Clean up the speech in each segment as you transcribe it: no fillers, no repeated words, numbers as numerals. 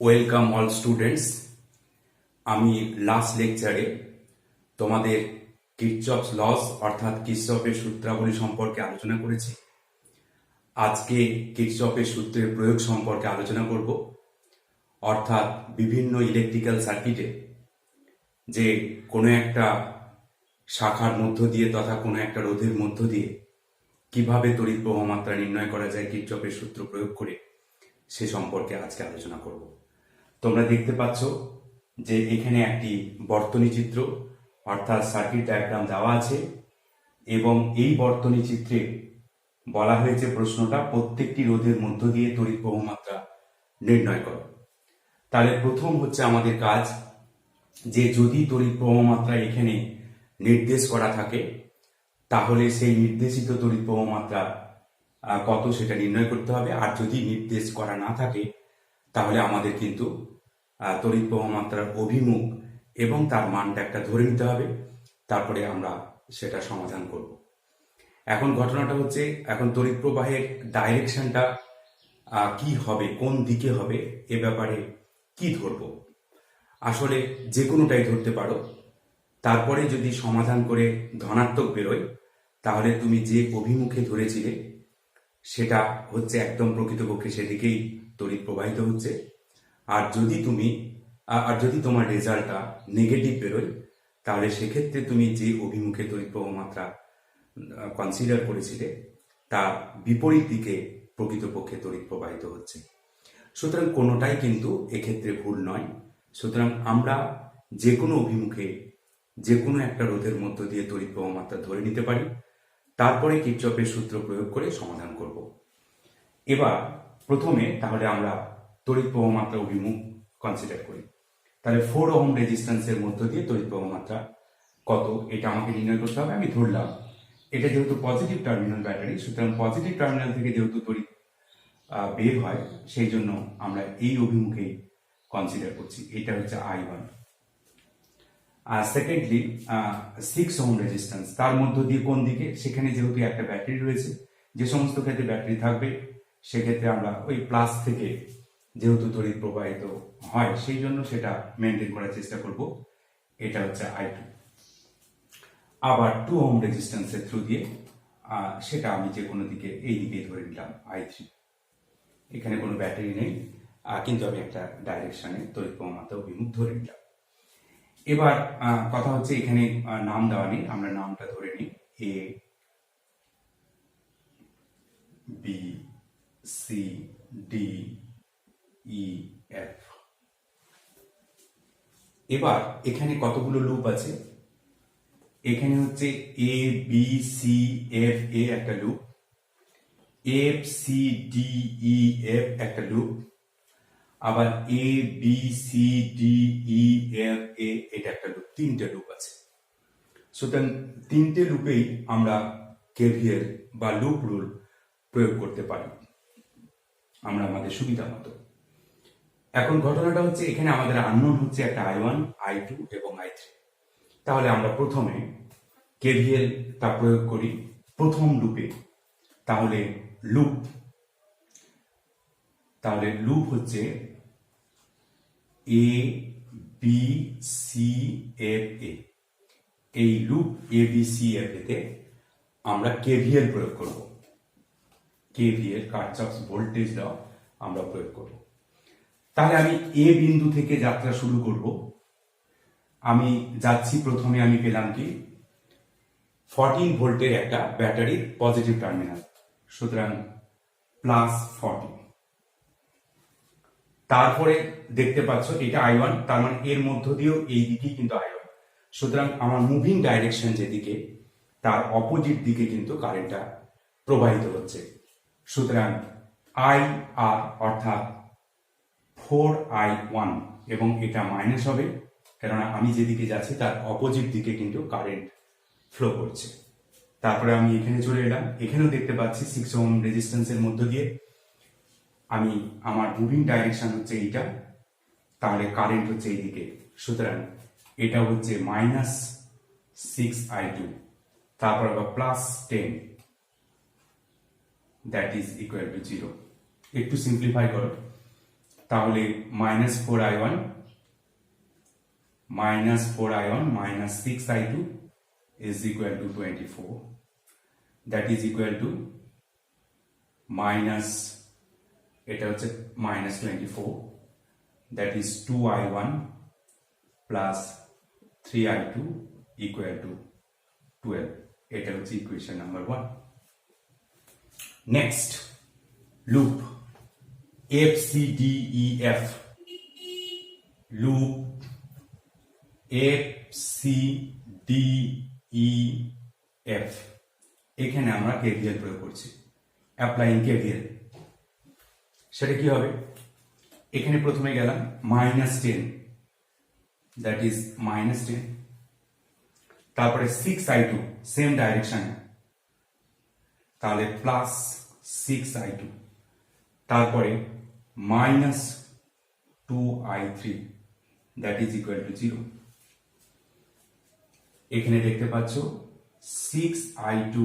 Welcome all students. আমি last লেকচারে তোমাদের কিরচফস লস অর্থাৎ কিরচফের সূত্রাবলী সম্পর্কে আলোচনা করেছি। আজকে কিরচফের সূত্রের প্রয়োগ সম্পর্কে আলোচনা করব, অর্থাৎ বিভিন্ন ইলেকট্রিক্যাল সার্কিটে যে কোনো একটা শাখার মধ্য দিয়ে তথা কোনো একটা রোধের মধ্য দিয়ে কিভাবে তড়িৎ প্রবাহ মাত্রা নির্ণয় করা যায় কিরচফের সূত্র প্রয়োগ করে, সে সম্পর্কে আজকে আলোচনা করব। তোমরা দেখতে পাচ্ছ যে এখানে একটি বর্তনী চিত্র অর্থাৎ সার্কিট ডায়াগ্রাম দেওয়া আছে এবং এই বর্তনী চিত্রে বলা হয়েছে প্রশ্নটা প্রত্যেকটি রোধের মধ্য দিয়ে তড়িৎ প্রবাহ মাত্রা নির্ণয় করো। তাহলে প্রথম হচ্ছে আমাদের কাজ যে যদি তড়িৎ প্রবাহ মাত্রা এখানে নির্দেশ করা থাকে তাহলে সেই নির্দেশিত তড়িৎ প্রবাহ মাত্রা কত সেটা নির্ণয় করতে হবে, আর যদি নির্দেশ করা না থাকে তাহলে আমাদের কিন্তু তড়িৎ প্রবাহ মাত্রার অভিমুখ এবং তার মানটা একটা ধরে নিতে হবে, তারপরে আমরা সেটা সমাধান করব। এখন ঘটনাটা হচ্ছে, এখন তড়িৎ প্রবাহের ডাইরেকশনটা কি হবে, কোন দিকে হবে, এ ব্যাপারে কি ধরব। আসলে যে কোনোটাই ধরতে পারো, তারপরে যদি সমাধান করে ধনাত্মক বেরোয় তাহলে তুমি যে অভিমুখে ধরেছিলে সেটা হচ্ছে একদম প্রকৃতপক্ষে সেদিকেই তড়িৎ প্রবাহিত হচ্ছে। আর যদি তোমার রেজাল্টটা নেগেটিভ বেরোয় তাহলে সেক্ষেত্রে তুমি যে অভিমুখে তড়িৎ প্রবাহ মাত্রা কনসিডার করেছিলে তার বিপরীত দিকে প্রকৃতপক্ষে তড়িৎ প্রবাহিত হচ্ছে। সুতরাং কোনোটাই কিন্তু এক্ষেত্রে ভুল নয়। সুতরাং আমরা যে কোনো অভিমুখে যে কোনো একটা রোধের মধ্য দিয়ে তড়িৎ প্রবাহ মাত্রা ধরে নিতে পারি, তারপরে কিরচফের সূত্র প্রয়োগ করে সমাধান করব। এবার প্রথমে তাহলে আমরা তড়িৎ প্রবাহ মাত্রা অভিমুখ কনসিডার করি। তাহলে 4 ওহম রেজিস্ট্যান্সের মধ্য দিয়ে তড়িৎ প্রবাহ মাত্রা কত এটা আমাকে নির্ণয় করতে হবে। আমি ধরলাম এটা যেহেতু পজিটিভ টার্মিনাল ব্যাটারি, সুতরাং পজিটিভ টার্মিনাল থেকে যেহেতু তড়িৎ বের হয় সেই জন্য আমরা এই অভিমুখেই কনসিডার করছি। এটা হচ্ছে I1। আর সেকেন্ডলি 6 ওহম রেজিস্ট্যান্স, তার মধ্য দিয়ে কোন দিকে, সেখানে যেহেতু একটা ব্যাটারি রয়েছে, যে সমস্ত ক্ষেত্রে ব্যাটারি থাকবে সেক্ষেত্রে আমরা ওই প্লাস থেকে যেহেতু তড়িৎ প্রবাহিত হয় সেই জন্য সেটা মেনটেন করার চেষ্টা করব। এটা হচ্ছে I2। আবার 2 ওহম রেজিস্ট্যান্সের থ্রু দিয়ে সেটা আমি যে কোনো দিকে এই দিকেই ধরে নিলাম I3। এখানে কোনো ব্যাটারি নেই, কিন্তু আমি একটা ডাইরেকশনে তড়িৎ প্রবাহ মাত্রা অভিমুখ ধরে নিলাম। এবার কথা হচ্ছে এখানে নাম দেওয়া নেই, আমরা নামটা ধরে নিই A, B, C, D, E, F। এবার এখানে কতগুলো লুপ আছে, এখানে হচ্ছে A, B, C, F, A একটা loop, F, C, D, E, F একটা লুপ, আবার A, B, C, D, E, F, A এটা একটা লুপ, তিনটে লুপ আছে। সুতরাং তিনটে লুপেই আমরা কেভিএল বা লুপ রুল প্রয়োগ করতে পারি আমরা আমাদের সুবিধা মতো। এখন ঘটনাটা হচ্ছে এখানে আমাদের আননোন হচ্ছে একটা I1, I2 এবং I3। তাহলে আমরা প্রথমে কেভিএল তা প্রয়োগ করি প্রথম লুপে। তাহলে লুপ হচ্ছে A, B, C, F, A। এই loop A, B, C, F, A তে আমরা কেভিএল প্রয়োগ করব। কেভিএল কারচফস ভোল্টেজ ল আমরা প্রয়োগ করব। তাহলে আমি এ বিন্দু থেকে যাত্রা শুরু করব। আমি যাচ্ছি, প্রথমে আমি পেলাম কি 14 ভোল্টের একটা ব্যাটারির পজিটিভ টার্মিনাল, সুতরাং +40। তারপরে দেখতে পাচ্ছ এটা I1, তার মানে এর মধ্য দিয়েও এই দিকেই কিন্তু I1, সুতরাং আমার মুভিং ডাইরেকশন যেদিকে তার অপোজিট দিকে কিন্তু কারেন্টটা প্রবাহিত হচ্ছে। সুতরাং IR অর্থাৎ 4I1 এবং এটা মাইনাস হবে, কেননা আমি যেদিকে যাচ্ছি তার অপোজিট দিকে কিন্তু কারেন্ট ফ্লো করছে। তারপরে আমি এখানে চলে এলাম, এখানেও দেখতে পাচ্ছি 6 ওহম রেজিস্ট্যান্সের মধ্য দিয়ে আমার মুভিং ডাইরেকশন হচ্ছে এইটা, তাহলে কারেন্ট হচ্ছে এইদিকে, সুতরাং এটা হচ্ছে -6I2, তারপর আবার +10, দ্যাট ইজ ইকুয়াল টু 0। একটু সিম্পলিফাই করো, তাহলে -4i1 minus 6i2 is equal to 24. That is equal to minus, এটা হচ্ছে minus 24, that is 2i1 plus 3i2 equal to 12. এটা হচ্ছে equation number 1. Next loop FCDEF, loop FCDEF, এখানে আমরা KVL প্রয়োগ করছি, অ্যাপ্লাইং KVL। সেটা কি হবে? এখানে প্রথমে গেলাম -10, দ্যাট ইজ -10, তারপরে 6i2 সেম ডাইরেকশনে, তাহলে প্লাস 6i2, তারপরে -2i3, that is equal to 0। এখানে দেখতে পাচ্ছ 6i2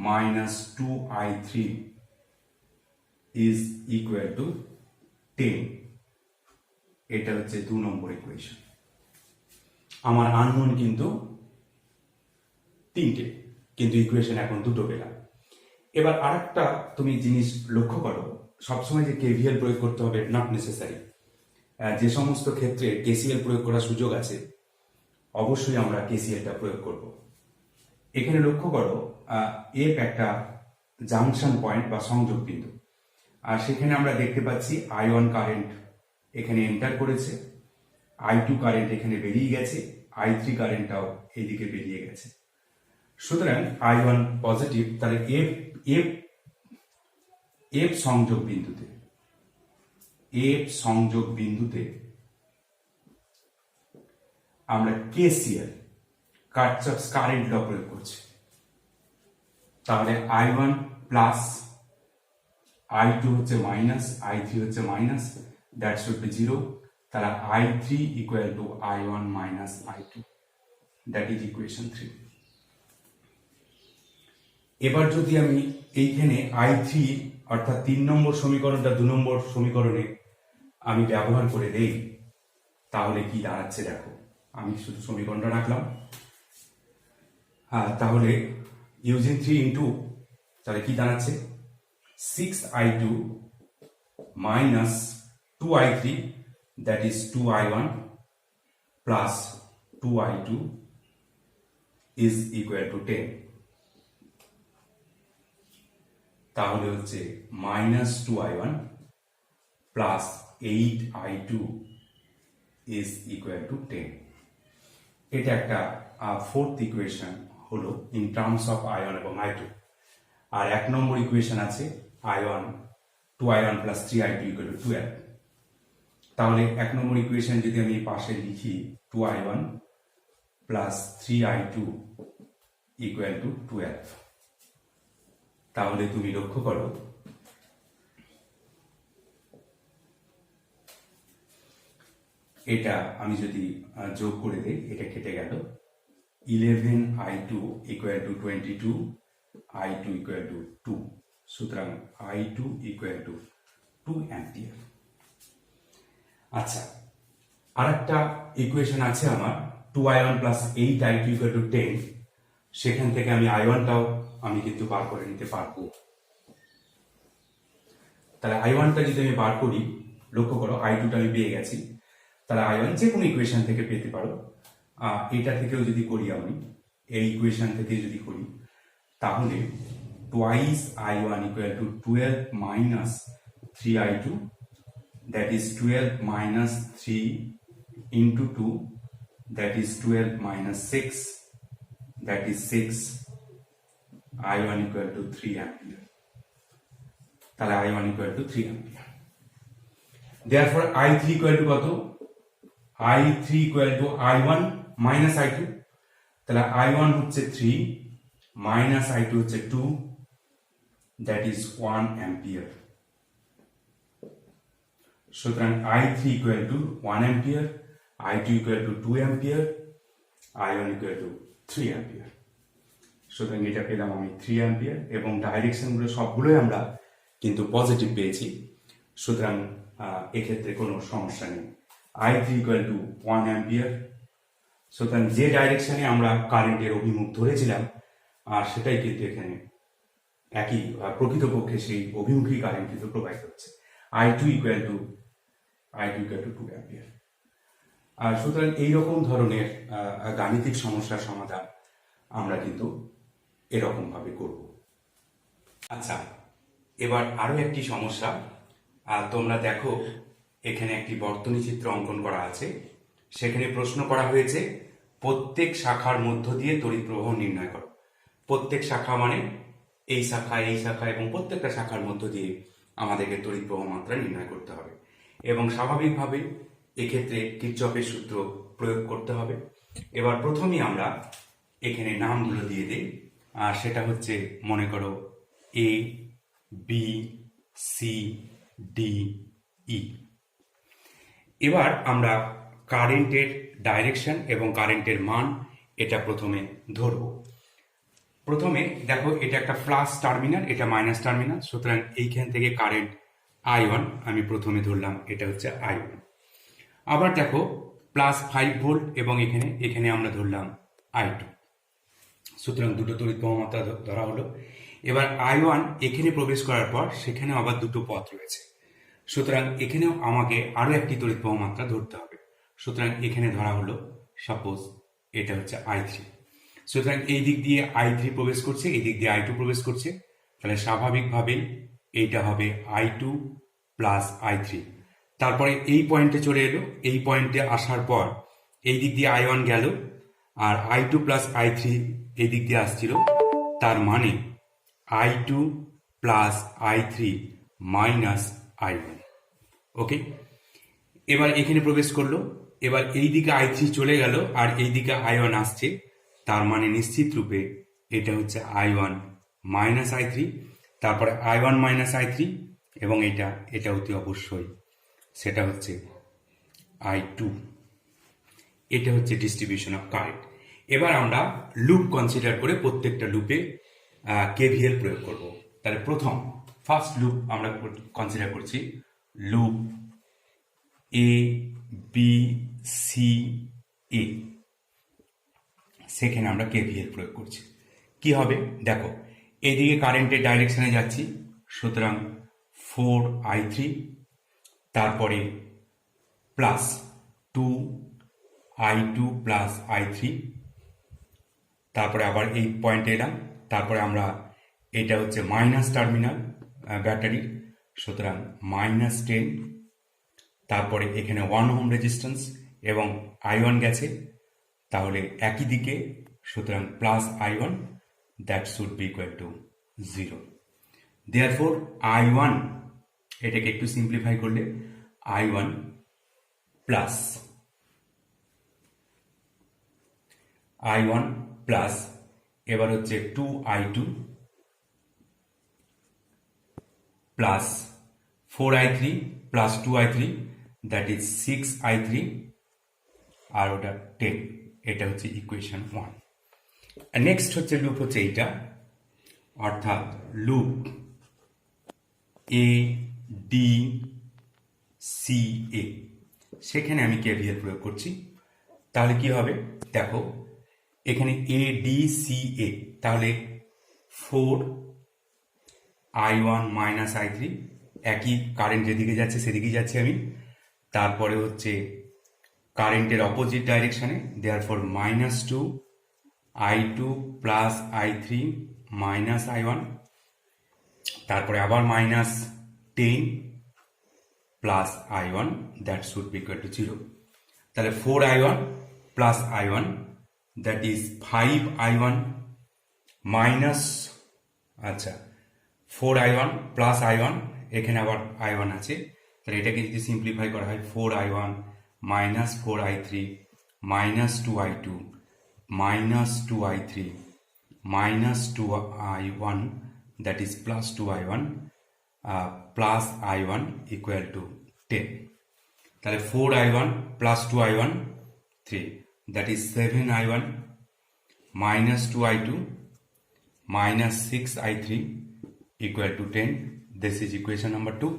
minus 2i3 is equal to 10। এটা হচ্ছে 2 নম্বর ইকুয়েশন। আমার আননোন কিন্তু 3টে, কিন্তু ইকুয়েশন এখন 2টো পেলাম। এবার আরেকটা তুমি জিনিস লক্ষ্য করো, সবসময় যে KVL প্রয়োগ করতে হবে নট নেসেসারি। যে সমস্ত ক্ষেত্রে KCL প্রয়োগ করার সুযোগ আছে অবশ্যই আমরা KCLটা প্রয়োগ করব। এখানে লক্ষ্য করো F একটা জাংশন পয়েন্ট বা সংযোগ বিন্দু, আর সেখানে আমরা দেখতে পাচ্ছি I1 কারেন্ট এখানে এন্টার করেছে, I2 কারেন্ট এখানে বেরিয়ে গেছে, I3 কারেন্টটাও এইদিকে বেরিয়ে গেছে। সুতরাং I1 পজিটিভ, তাহলে F সংযোগ বিন্দুতে আমরা KCL কারশফস কারেন্ট ল প্রয়োগ করছি। তাহলে I1 প্লাস, I2 হচ্ছে মাইনাস, I3 হচ্ছে মাইনাস, দ্যাট শুড বি 0। তাহলে I3 equal to I1 minus I2, that is equation 3। এবার যদি আমি এইখানে I3 অর্থাৎ 3 নম্বর সমীকরণটা 2 নম্বর সমীকরণে আমি ব্যবহার করে দেই, তাহলে কি দাঁড়াচ্ছে দেখো। আমি শুধু সমীকরণটা রাখলাম, তাহলে ইউজিং 3 ইন্টু, তাহলে কি দাঁড়াচ্ছে 6i2 minus 2i3, that is 2i1 plus 2i2 is equal to 10। তাহলে হচ্ছে minus 2i1 plus 8i2 is equal to 10। এটা একটা ফোর্থ ইকুয়েশন হলো ইন টার্মস অফ I1 এবং I2। আর 1 নম্বর ইকুয়েশন আছে I1 2i1 plus 3i2 equal to 12। তাহলে 1 নম্বর equation যদি আমি পাশে লিখি 2i1 plus 3i2 equal to 12, তাহলে তুমি লক্ষ্য করো এটা আমি যদি যোগ করে দেই, এটা কেটে গেল। 11i2 equal to 22, I2 equal to 2, সুতরাং I2 ইকুয়াল টু 2 অ্যাম্পিয়ার। আচ্ছা, আরেকটা ইকুয়েশন আছে আমার 2i1 plus 8i2 equal to 10। সেখান থেকে আমি I1টাও আমি কিন্তু বার করে নিতে পারবো। তাহলে I1টা যদি আমি বার করি, লক্ষ্য করো I2টা আমি পেয়ে গেছি, তাহলে I1 যে কোনো ইকুয়েশন থেকে পেতে পারো। এটা থেকেও যদি করি, আমি এই ইকুয়েশন থেকে যদি করি, তাহলে twice I1 equal to 12 minus 3i2, that is 12 minus 3 into 2, that is 12 minus 6, that is 6, I1 equal to 3 ampere. তাহলে I1 equal to 3 ampere. Therefore I3 equal to কত? I3 equal to I1 minus I2. তাহলে I1 হচ্ছে 3 minus I2 হচ্ছে 2, that is 1 ampere. সুতরাং I3 equal to 1 ampere, I2 equal to 2 ampere, I1 equal to 3 ampere. সুতরাং এটা পেলাম আমি 3 ampere, এবং ডাইরেকশনগুলো সবগুলোই আমরা কিন্তু পজিটিভ পেয়েছি। সুতরাং এক্ষেত্রে কোনো সমস্যা নেই। I3 equal to 1 ampere. সুতরাং যে ডাইরেকশনে আমরা কারেন্টের অভিমুখ ধরেছিলাম আর সেটাই কিন্তু এখানে একই, প্রকৃতপক্ষে সেই অভিমুখী কারেন্ট কিন্তু প্রবাহিত হচ্ছে। I2 equal to 2 ampere. আর সুতরাং এইরকম ধরনের গাণিতিক সমস্যার সমাধান আমরা কিন্তু এরকম ভাবে করব। আচ্ছা, এবার আরো একটি সমস্যা। তোমরা দেখো এখানে একটি বর্তনী চিত্র অঙ্কন করা আছে। সেখানে প্রশ্ন করা হয়েছে প্রত্যেক শাখার মধ্য দিয়ে তড়িৎ প্রবাহ নির্ণয় করো। প্রত্যেক শাখা মানে এই শাখা, এই শাখা এবং প্রত্যেকটা শাখার মধ্য দিয়ে আমাদেরকে তড়িৎ প্রবাহ মাত্রা নির্ণয় করতে হবে এবং স্বাভাবিকভাবে এক্ষেত্রে কিরচফের সূত্র প্রয়োগ করতে হবে। এবার প্রথমেই আমরা এখানে নামগুলো দিয়ে দিই। আর সেটা হচ্ছে, মনে করো এ, বি, সি, ডি, ই। এবার আমরা কারেন্টের ডাইরেকশন এবং কারেন্টের মান এটা প্রথমে ধরব। প্রথমে দেখো এটা একটা প্লাস টার্মিনাল, এটা মাইনাস টার্মিনাল। সুতরাং এইখান থেকে কারেন্ট I1 আমি প্রথমে ধরলাম, এটা হচ্ছে I1। আবার দেখো প্লাস 5 ভোল্ট এবং এখানে আমরা ধরলাম I2। সুতরাং দুটো তড়িৎ প্রবাহ মাত্রা ধরা হলো। এবার I1 এখানে প্রবেশ করার পর সেখানে আবার দুটো পথ রয়েছে। সুতরাং এখানেও আমাকে আরো একটি তড়িৎ প্রবাহ মাত্রা ধরতে হবে। সুতরাং এখানে ধরা হলো, সাপোজ এটা হচ্ছে I3। সুতরাং এই দিক দিয়ে I3 প্রবেশ করছে, এই দিক দিয়ে I2 প্রবেশ করছে। তাহলে স্বাভাবিকভাবেই এইটা হবে I2 প্লাস I3। তারপরে এই পয়েন্টে চলে এলো, এই পয়েন্টে আসার পর এই দিক দিয়ে I1 গেল আর I2 প্লাস I3 এই দিক দিয়ে আসছিল। তার মানে I2 plus I3 minus I1। ওকে, এবার এখানে প্রবেশ করলো। এবার এই দিকে I3 চলে গেল আর এই দিকে I1 আসছে। তার মানে নিশ্চিত রূপে এটা হচ্ছে I1 মাইনাস I3, তারপরে I1 মাইনাস I3 এবং এটা অতি অবশ্যই সেটা হচ্ছে I2। এটা হচ্ছে ডিস্ট্রিবিউশন অফ কারেন্ট। এবার আমরা লুপ কনসিডার করে প্রত্যেকটা লুপে KVL প্রয়োগ করব। তাহলে ফার্স্ট লুপ আমরা কনসিডার করছি লুপ এ, বি, সি, এ। সেখানে আমরা KVL প্রয়োগ করছি। কি হবে দেখো, এদিকে কারেন্টের ডাইরেকশনে যাচ্ছি। সুতরাং 4I3, তারপরে প্লাস 2I2 প্লাস I3, তারপরে আবার এই পয়েন্টে এলাম। তারপরে আমরা, এটা হচ্ছে মাইনাস টার্মিনাল ব্যাটারি, সুতরাং মাইনাস 10। তারপরে এখানে 1 ওহম রেজিস্ট্যান্স এবং I1 গেছে, তাহলে একই দিকে, সুতরাং plus I1, that should be equal to 0। Therefore I1, এটাকে একটু সিম্পলিফাই করলে I1 প্লাস এবার হচ্ছে 2I2 plus 4I3 plus 2I3, that is 6I3, আর ওটা 10। এটা হচ্ছে ইকুয়েশন 1। নেক্সট হচ্ছে লুপ হচ্ছে এইটা, অর্থাৎ লুপ এ, ডি, সি, এ। সেখানে আমি KVL প্রয়োগ করছি। তাহলে কি হবে দেখো, এখানে এ, ডি, সি, এ, তাহলে 4I1 মাইনাস I3, একই কারেন্ট যেদিকে যাচ্ছে সেদিকেই যাচ্ছি আমি। তারপরে হচ্ছে কারেন্টের অপোজিট ডাইরেকশনে, therefore minus 2I2 plus I3 minus I1, তারপরে আবার minus 10 plus I1, that should be equal to 0। তাহলে 4I1 plus I1, that is 5I1 minus, আচ্ছা 4I1 প্লাস I1, এখানে আবার I1 আছে। তাহলে এটাকে যদি সিম্পলিফাই করা হয়, 4I1 minus 4I3 minus 2I2 minus 2I3 minus 2I1, that is plus 2I1 plus I1 equal to 10. তাহলে 4I1 plus 2I1 3, that is 7I1 minus 2I2 minus 6I3 equal to 10. This is equation number 2.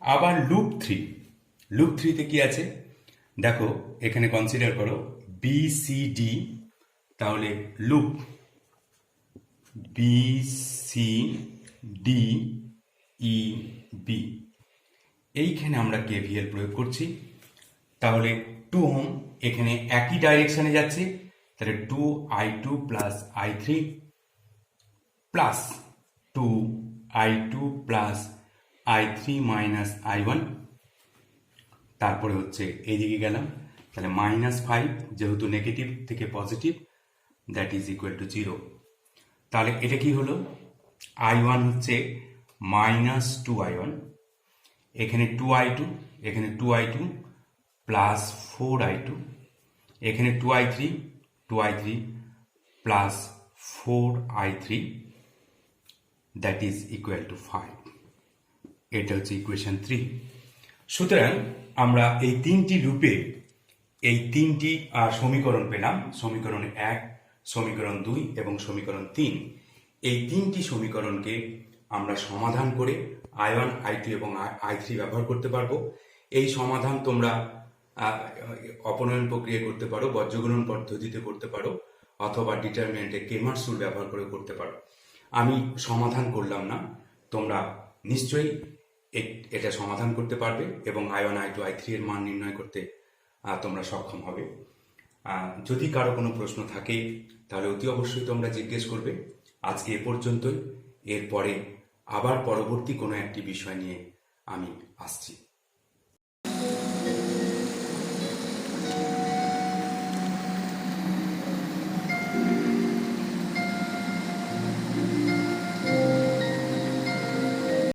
আবার loop থ্রিতে কি আছে দেখো, এখানে consider করো B C D, তাহলে loop B C D E B, এইখানে আমরা কেভিএল প্রয়োগ করছি। তাহলে 2 ওহম এখানে একই ডাইরেকশনে যাচ্ছে, তাহলে 2i2 plus i3 plus 2i2 plus i3 minus i1, তারপরে হচ্ছে এইদিকে গেলাম, তাহলে -5 যেহেতু নেগেটিভ থেকে positive, that is equal to 0। তাহলে এটা কি হলো, i1 হচ্ছে -2i1, এখানে 2i2, এখানে 2i2 প্লাস 4i2, এখানে 2i3 plus 4i3, that is equal to 5। এটা হচ্ছে ইকুয়েশন 3। সুতরাং আমরা এই তিনটি লুপে এই তিনটি সমীকরণ পেলাম, সমীকরণ 1, সমীকরণ 2 এবং সমীকরণ 3। এই তিনটি সমীকরণকে আমরা সমাধান করে i1, i2 এবং i3 ব্যবহার করতে পারবো। এই সমাধান তোমরা অপনয়ন প্রক্রিয়া করতে পারো, বজ্রগুণন পদ্ধতিতে করতে পারো, অথবা ডিটারমিনেন্টে ক্রেমার্স রুল ব্যবহার করে করতে পারো। আমি সমাধান করলাম না, তোমরা নিশ্চয়ই এটা সমাধান করতে পারবে এবং i1, i2, i3 এর মান নির্ণয় করতে তোমরা সক্ষম হবে। যদি কারো কোনো প্রশ্ন থাকে তাহলে অতি অবশ্যই তোমরা জিজ্ঞেস করবে। আজকে এ পর্যন্তই, এরপরে আবার পরবর্তী কোনো একটি বিষয় নিয়ে আমি আসছি।